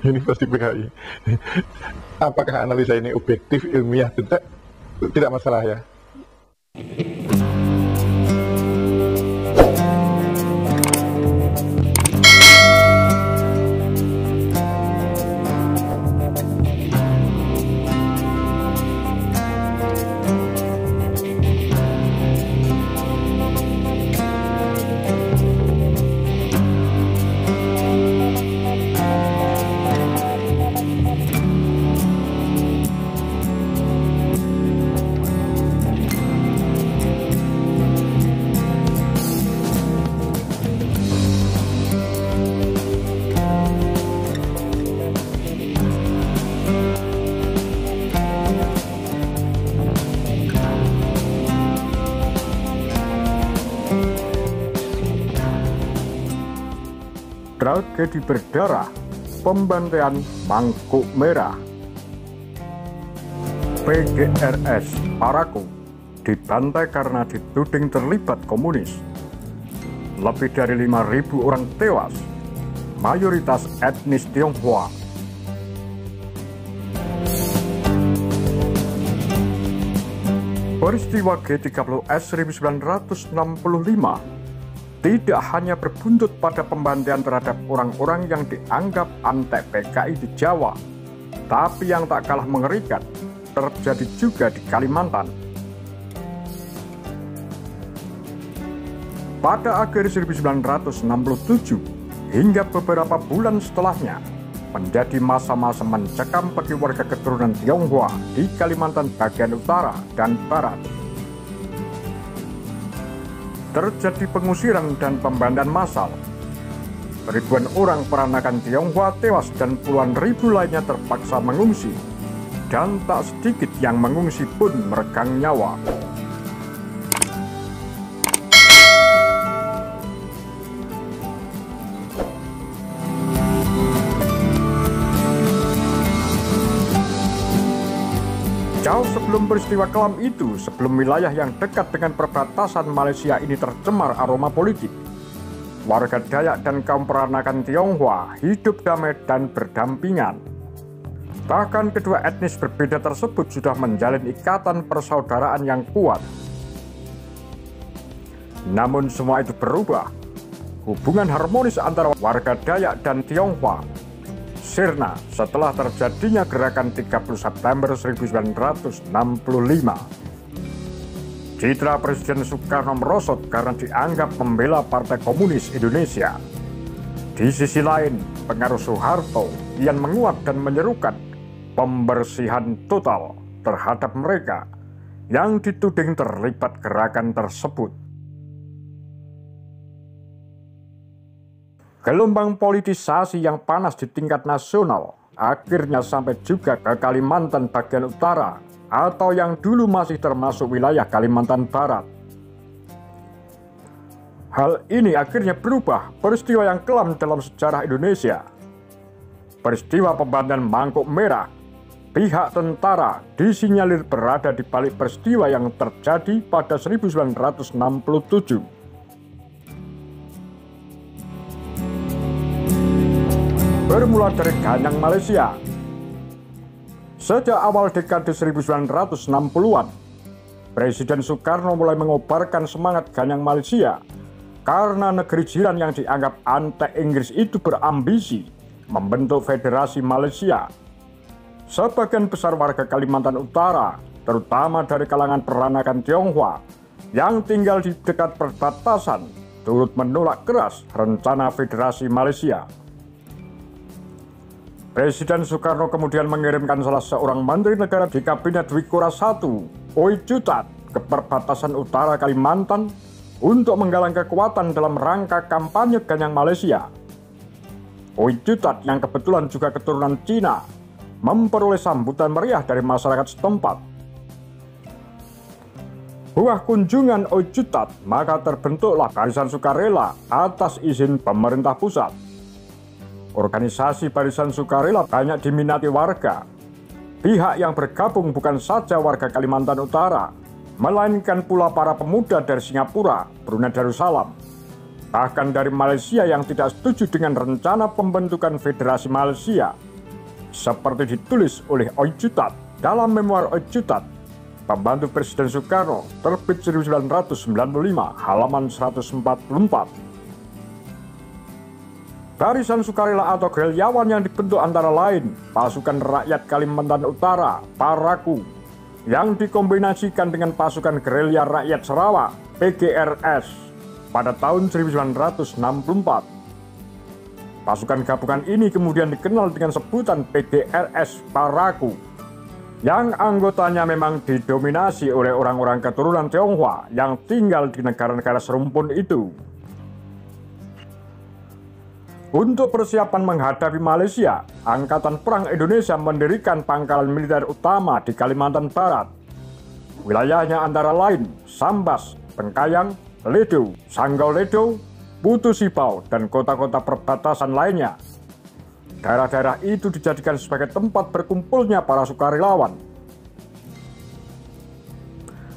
Universitas PKI. Apakah analisa ini objektif, ilmiah, tidak masalah ya. Tragedi berdarah, pembantaian Mangkuk Merah. PGRS Parakou dibantai karena dituding terlibat komunis. Lebih dari 5.000 orang tewas, mayoritas etnis Tionghoa. Peristiwa G30S 1965 tidak hanya berbuntut pada pembantaian terhadap orang-orang yang dianggap antek PKI di Jawa, tapi yang tak kalah mengerikan terjadi juga di Kalimantan. Pada akhir 1967 hingga beberapa bulan setelahnya menjadi masa-masa mencekam bagi warga keturunan Tionghoa di Kalimantan bagian utara dan barat. Terjadi pengusiran dan pembantaian massal. Ribuan orang peranakan Tionghoa tewas dan puluhan ribu lainnya terpaksa mengungsi. Dan tak sedikit yang mengungsi pun meregang nyawa. Jauh sebelum peristiwa kelam itu, sebelum wilayah yang dekat dengan perbatasan Malaysia ini tercemar aroma politik, warga Dayak dan kaum peranakan Tionghoa hidup damai dan berdampingan. Bahkan kedua etnis berbeda tersebut sudah menjalin ikatan persaudaraan yang kuat. Namun semua itu berubah. Hubungan harmonis antara warga Dayak dan Tionghoa sirna setelah terjadinya gerakan 30 September 1965. Citra Presiden Soekarno merosot karena dianggap membela Partai Komunis Indonesia. Di sisi lain, pengaruh Soeharto kian menguat dan menyerukan pembersihan total terhadap mereka yang dituding terlibat gerakan tersebut. Gelombang politisasi yang panas di tingkat nasional akhirnya sampai juga ke Kalimantan bagian utara atau yang dulu masih termasuk wilayah Kalimantan Barat. Hal ini akhirnya berubah peristiwa yang kelam dalam sejarah Indonesia. Peristiwa pembantaian Mangkuk Merah, pihak tentara disinyalir berada di balik peristiwa yang terjadi pada 1967. Bermula dari Ganyang Malaysia. Sejak awal dekade 1960-an, Presiden Soekarno mulai mengobarkan semangat Ganyang Malaysia karena negeri jiran yang dianggap antek Inggris itu berambisi membentuk Federasi Malaysia. Sebagian besar warga Kalimantan Utara, terutama dari kalangan peranakan Tionghoa yang tinggal di dekat perbatasan, turut menolak keras rencana Federasi Malaysia. Presiden Soekarno kemudian mengirimkan salah seorang menteri negara di Kabinet Dwikora I, Oi Jutat, ke perbatasan utara Kalimantan untuk menggalang kekuatan dalam rangka kampanye Ganyang Malaysia. Oi Jutat yang kebetulan juga keturunan Cina memperoleh sambutan meriah dari masyarakat setempat. Buah kunjungan Oi Jutat, maka terbentuklah Barisan Sukarela atas izin pemerintah pusat. Organisasi Barisan Sukarela banyak diminati warga. Pihak yang bergabung bukan saja warga Kalimantan Utara, melainkan pula para pemuda dari Singapura, Brunei Darussalam. bahkan dari Malaysia yang tidak setuju dengan rencana pembentukan Federasi Malaysia, seperti ditulis oleh Oi Jutat dalam memoir Oi Jutat, pembantu Presiden Soekarno, terbit 1995, halaman 144. Barisan Sukarela atau gerilyawan yang dibentuk antara lain Pasukan Rakyat Kalimantan Utara, PARAKU, yang dikombinasikan dengan Pasukan Gerilya Rakyat Sarawak, PGRS, pada tahun 1964. Pasukan gabungan ini kemudian dikenal dengan sebutan PGRS PARAKU, yang anggotanya memang didominasi oleh orang-orang keturunan Tionghoa yang tinggal di negara-negara serumpun itu. Untuk persiapan menghadapi Malaysia, Angkatan Perang Indonesia mendirikan pangkalan militer utama di Kalimantan Barat. Wilayahnya antara lain Sambas, Bengkayang, Ledo, Sanggau Ledo, Putu Sipau, dan kota-kota perbatasan lainnya. Daerah-daerah itu dijadikan sebagai tempat berkumpulnya para sukarelawan.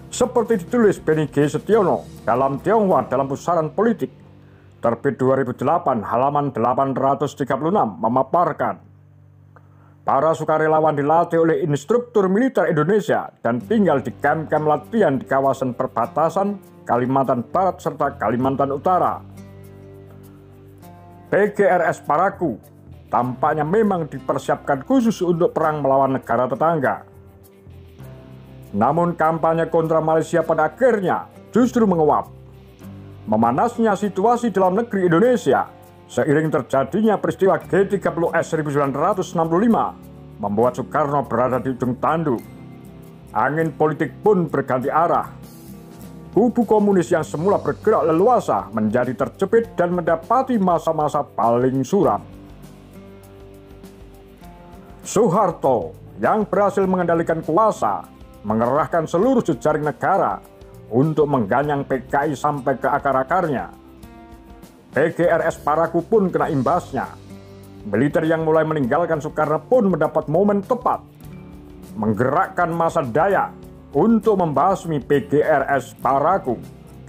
Seperti ditulis Beni G. Setiono dalam Tionghoa dalam Pusaran Politik, terbit 2008, halaman 836, memaparkan para sukarelawan dilatih oleh instruktur militer Indonesia dan tinggal di kamp-kamp latihan di kawasan perbatasan Kalimantan Barat serta Kalimantan Utara. PGRS PARAKU tampaknya memang dipersiapkan khusus untuk perang melawan negara tetangga. Namun kampanye kontra Malaysia pada akhirnya justru menguap. Memanasnya situasi dalam negeri Indonesia seiring terjadinya peristiwa G30S 1965 membuat Soekarno berada di ujung tanduk. Angin politik pun berganti arah. Kubu komunis yang semula bergerak leluasa menjadi terjepit dan mendapati masa-masa paling suram. Soeharto yang berhasil mengendalikan kuasa mengerahkan seluruh jejaring negara untuk mengganyang PKI sampai ke akar-akarnya. PGRS PARAKU pun kena imbasnya. Militer yang mulai meninggalkan Soekarno pun mendapat momen tepat menggerakkan massa Dayak untuk membasmi PGRS PARAKU,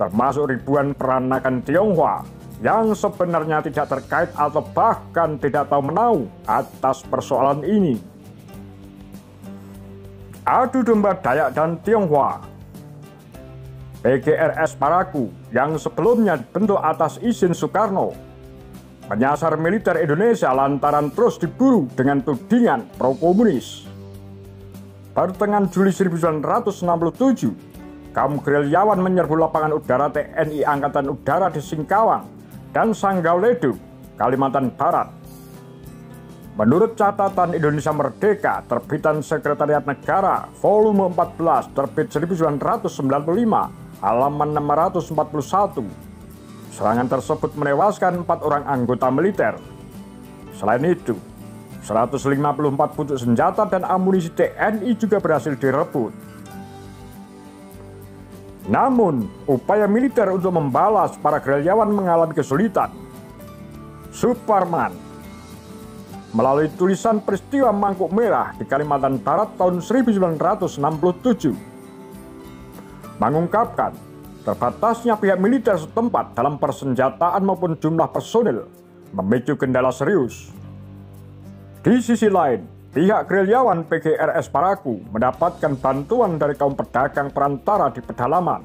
termasuk ribuan peranakan Tionghoa yang sebenarnya tidak terkait atau bahkan tidak tahu menau atas persoalan ini. Adu domba Dayak dan Tionghoa. PGRS PARAKU yang sebelumnya dibentuk atas izin Soekarno menyasar militer Indonesia lantaran terus diburu dengan tudingan pro-komunis. Pertengahan Juli 1967, kaum gerilyawan menyerbu lapangan udara TNI Angkatan Udara di Singkawang dan Sanggau Ledo, Kalimantan Barat. Menurut catatan Indonesia Merdeka, terbitan Sekretariat Negara, volume 14, terbit 1995, halaman 641. Serangan tersebut menewaskan 4 orang anggota militer. Selain itu, 154 pucuk senjata dan amunisi TNI juga berhasil direbut. Namun, upaya militer untuk membalas para gerilyawan mengalami kesulitan. Suparman, melalui tulisan peristiwa Mangkuk Merah di Kalimantan Barat tahun 1967, mengungkapkan terbatasnya pihak militer setempat dalam persenjataan maupun jumlah personil memicu kendala serius. Di sisi lain, pihak gerilyawan PGRS PARAKU mendapatkan bantuan dari kaum pedagang perantara di pedalaman.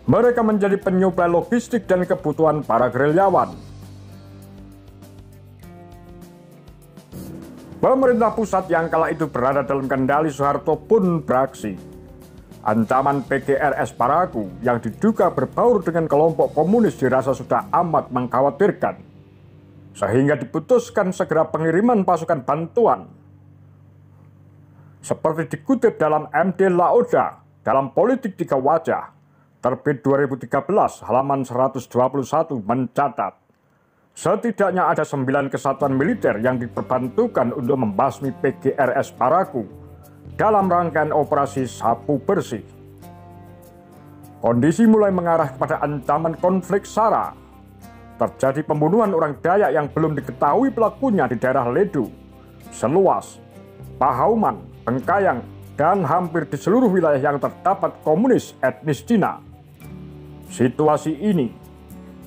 Mereka menjadi penyuplai logistik dan kebutuhan para gerilyawan. Pemerintah pusat yang kala itu berada dalam kendali Soeharto pun beraksi. Ancaman PGRS PARAKU yang diduga berbaur dengan kelompok komunis dirasa sudah amat mengkhawatirkan, sehingga diputuskan segera pengiriman pasukan bantuan. Seperti dikutip dalam MD Laoda dalam Politik Tiga Wajah, terbit 2013, halaman 121 mencatat, setidaknya ada 9 kesatuan militer yang diperbantukan untuk membasmi PGRS PARAKU dalam rangkaian operasi Sapu Bersih. Kondisi mulai mengarah kepada ancaman konflik SARA. Terjadi pembunuhan orang Dayak yang belum diketahui pelakunya di daerah Ledo, Seluas, Pahauman, Bengkayang, dan hampir di seluruh wilayah yang terdapat komunis etnis Cina. Situasi ini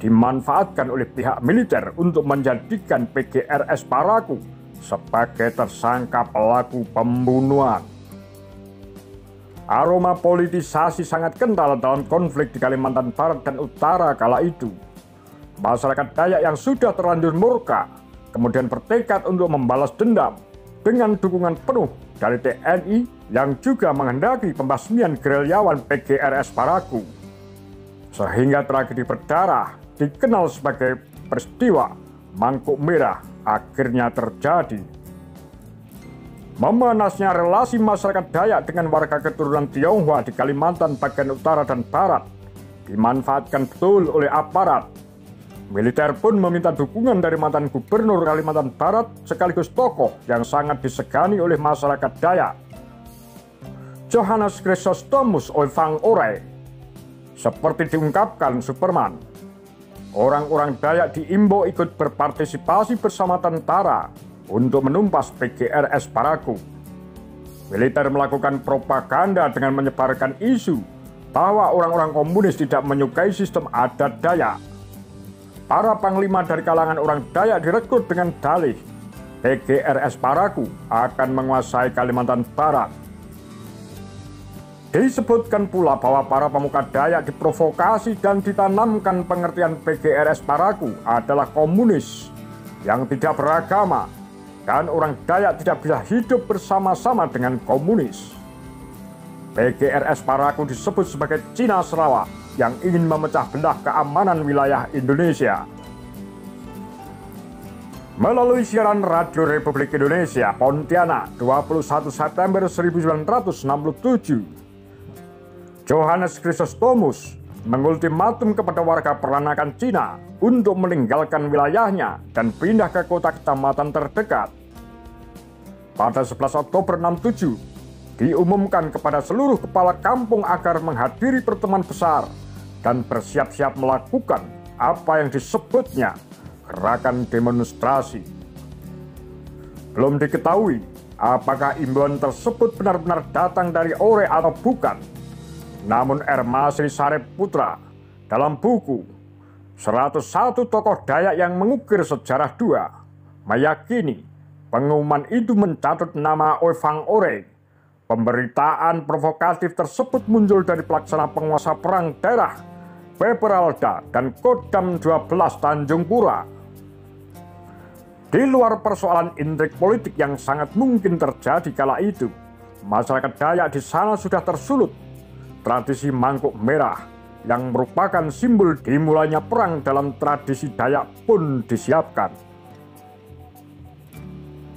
dimanfaatkan oleh pihak militer untuk menjadikan PGRS Parakou sebagai tersangka pelaku pembunuhan. Aroma politisasi sangat kental dalam konflik di Kalimantan Barat dan Utara kala itu. Masyarakat Dayak yang sudah terlanjur murka kemudian bertekad untuk membalas dendam dengan dukungan penuh dari TNI yang juga menghendaki pembasmian gerilyawan PGRS Parakou. Sehingga tragedi berdarah dikenal sebagai peristiwa Mangkuk Merah akhirnya terjadi. Memanasnya relasi masyarakat Dayak dengan warga keturunan Tionghoa di Kalimantan bagian utara dan barat dimanfaatkan betul oleh aparat. Militer pun meminta dukungan dari mantan gubernur Kalimantan Barat sekaligus tokoh yang sangat disegani oleh masyarakat Dayak, Johannes Chrysostomus Oevang Oray. Seperti diungkapkan Superman, orang-orang Dayak diimbau ikut berpartisipasi bersama tentara untuk menumpas PGRS Parakou. Militer melakukan propaganda dengan menyebarkan isu bahwa orang-orang komunis tidak menyukai sistem adat Dayak. Para panglima dari kalangan orang Dayak direkrut dengan dalih PGRS Parakou akan menguasai Kalimantan Barat. Disebutkan pula bahwa para pemuka Dayak diprovokasi dan ditanamkan pengertian PGRS Parakou adalah komunis yang tidak beragama dan orang Dayak tidak bisa hidup bersama-sama dengan komunis. PGRS Parakou disebut sebagai Cina Sarawak yang ingin memecah belah keamanan wilayah Indonesia. Melalui siaran Radio Republik Indonesia Pontianak 21 September 1967, Johannes Chrysostomus mengultimatum kepada warga peranakan Cina untuk meninggalkan wilayahnya dan pindah ke kota kecamatan terdekat. Pada 11 Oktober 67, diumumkan kepada seluruh kepala kampung agar menghadiri pertemuan besar dan bersiap-siap melakukan apa yang disebutnya gerakan demonstrasi. Belum diketahui apakah imbauan tersebut benar-benar datang dari Oray atau bukan. Namun R. Masri Sarip Putra dalam buku 101 Tokoh Dayak yang Mengukir Sejarah II meyakini pengumuman itu mencatat nama Oevang Oray. Pemberitaan provokatif tersebut muncul dari pelaksana penguasa perang daerah Peperalda dan Kodam 12 Tanjung Pura. Di luar persoalan intrik politik yang sangat mungkin terjadi kala itu, masyarakat Dayak di sana sudah tersulut tradisi Mangkuk Merah yang merupakan simbol dimulainya perang dalam tradisi Dayak pun disiapkan.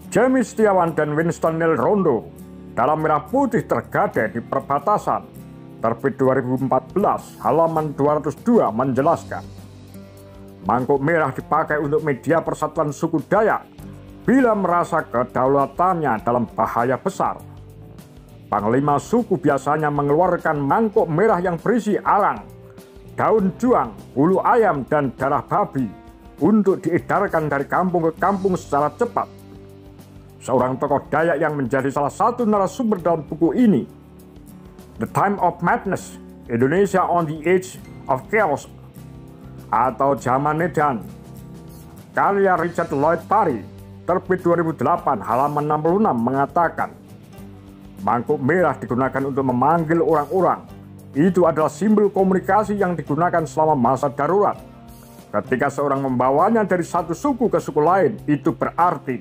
James Setiawan dan Winston Neil Rondo dalam Merah Putih Tergadai di Perbatasan, terbit 2014, halaman 202 menjelaskan, Mangkuk Merah dipakai untuk media persatuan suku Dayak bila merasa kedaulatannya dalam bahaya besar. Panglima suku biasanya mengeluarkan mangkuk merah yang berisi arang, daun juang, bulu ayam, dan darah babi untuk diedarkan dari kampung ke kampung secara cepat. Seorang tokoh Dayak yang menjadi salah satu narasumber dalam buku ini, The Time of Madness, Indonesia on the Edge of Chaos, atau Zaman Edan, karya Richard Lloyd Parry, terbit 2008, halaman 66 mengatakan, mangkuk merah digunakan untuk memanggil orang-orang. Itu adalah simbol komunikasi yang digunakan selama masa darurat. Ketika seorang membawanya dari satu suku ke suku lain, itu berarti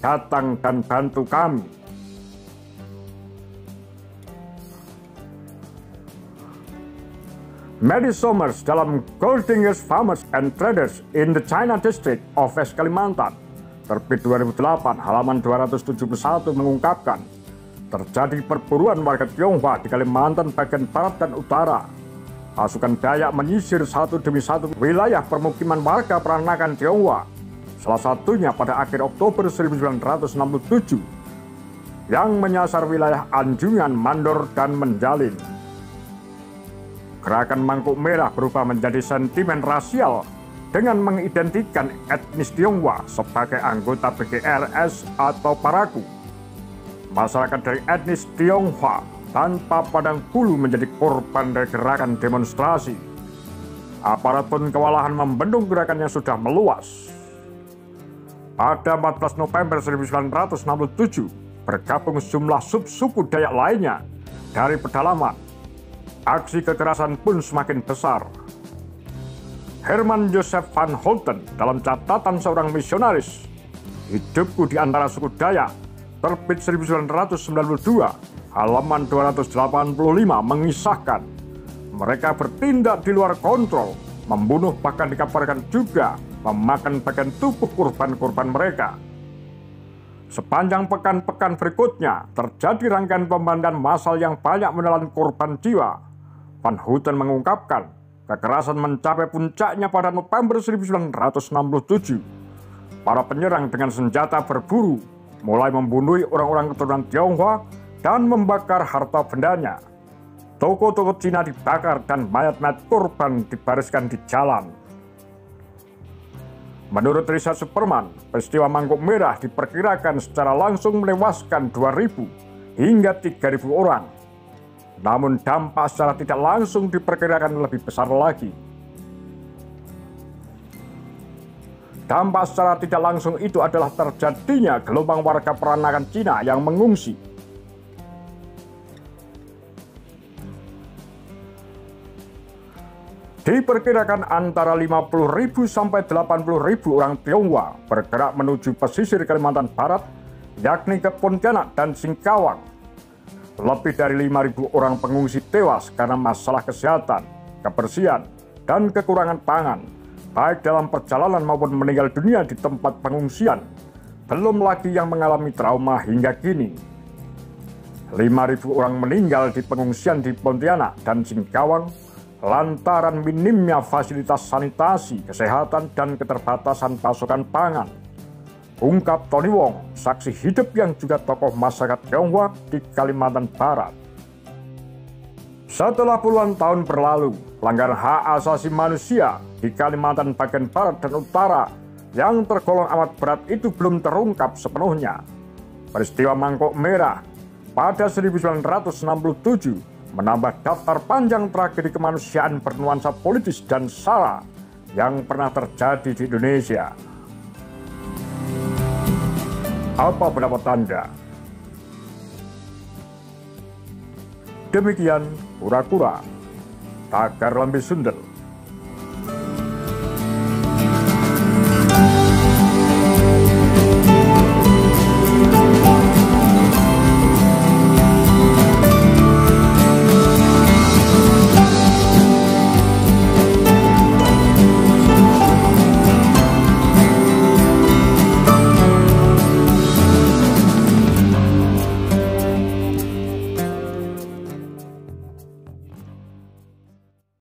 datang dan bantu kami. Mary Somers dalam Goldingers, Farmers and Traders in the China District of West Kalimantan, terbit 2008, halaman 271 mengungkapkan, terjadi perburuan warga Tionghoa di Kalimantan bagian barat dan utara. Pasukan Dayak menyisir satu demi satu wilayah permukiman warga peranakan Tionghoa, salah satunya pada akhir Oktober 1967, yang menyasar wilayah Anjungan, Mandor, dan Menjalin. Gerakan Mangkuk Merah berubah menjadi sentimen rasial dengan mengidentikan etnis Tionghoa sebagai anggota PGRS atau Parakou. Masyarakat dari etnis Tionghoa tanpa pandang bulu menjadi korban dari gerakan demonstrasi Aparat pun kewalahan membendung gerakan yang sudah meluas. Pada 14 November 1967, bergabung sejumlah subsuku Dayak lainnya dari pedalaman. Aksi kekerasan pun semakin besar. Herman Joseph van Houten dalam catatan seorang misionaris, Hidupku di Antara Suku Dayak, terbit 1992, halaman 285 mengisahkan, mereka bertindak di luar kontrol, membunuh bahkan dikabarkan juga memakan bagian tubuh kurban-kurban mereka. Sepanjang pekan-pekan berikutnya terjadi rangkaian pembantaian massal yang banyak menelan korban jiwa. Van Houten mengungkapkan, kekerasan mencapai puncaknya pada November 1967. Para penyerang dengan senjata berburu mulai membunuh orang-orang keturunan Tionghoa dan membakar harta bendanya. Toko-toko Cina dibakar dan mayat-mayat korban dibariskan di jalan. Menurut riset Superman, peristiwa Mangkok Merah diperkirakan secara langsung menewaskan 2.000 hingga 3.000 orang. Namun dampak secara tidak langsung diperkirakan lebih besar lagi. Dampak secara tidak langsung itu adalah terjadinya gelombang warga peranakan Cina yang mengungsi. Diperkirakan antara 50.000 sampai 80.000 orang Tionghoa bergerak menuju pesisir Kalimantan Barat, yakni ke Pontianak dan Singkawang. Lebih dari 5.000 orang pengungsi tewas karena masalah kesehatan, kebersihan, dan kekurangan pangan, baik dalam perjalanan maupun meninggal dunia di tempat pengungsian. Belum lagi yang mengalami trauma hingga kini. 5.000 orang meninggal di pengungsian di Pontianak dan Singkawang lantaran minimnya fasilitas sanitasi, kesehatan, dan keterbatasan pasokan pangan. Ungkap Tony Wong, saksi hidup yang juga tokoh masyarakat Tionghoa di Kalimantan Barat. Setelah puluhan tahun berlalu, pelanggaran hak asasi manusia di Kalimantan bagian Barat dan Utara yang tergolong amat berat itu belum terungkap sepenuhnya. Peristiwa Mangkok Merah pada 1967 menambah daftar panjang tragedi kemanusiaan bernuansa politis dan SARA yang pernah terjadi di Indonesia. Apa pendapat Anda? Demikian Kura-Kura, Tagar Lambe Sundel.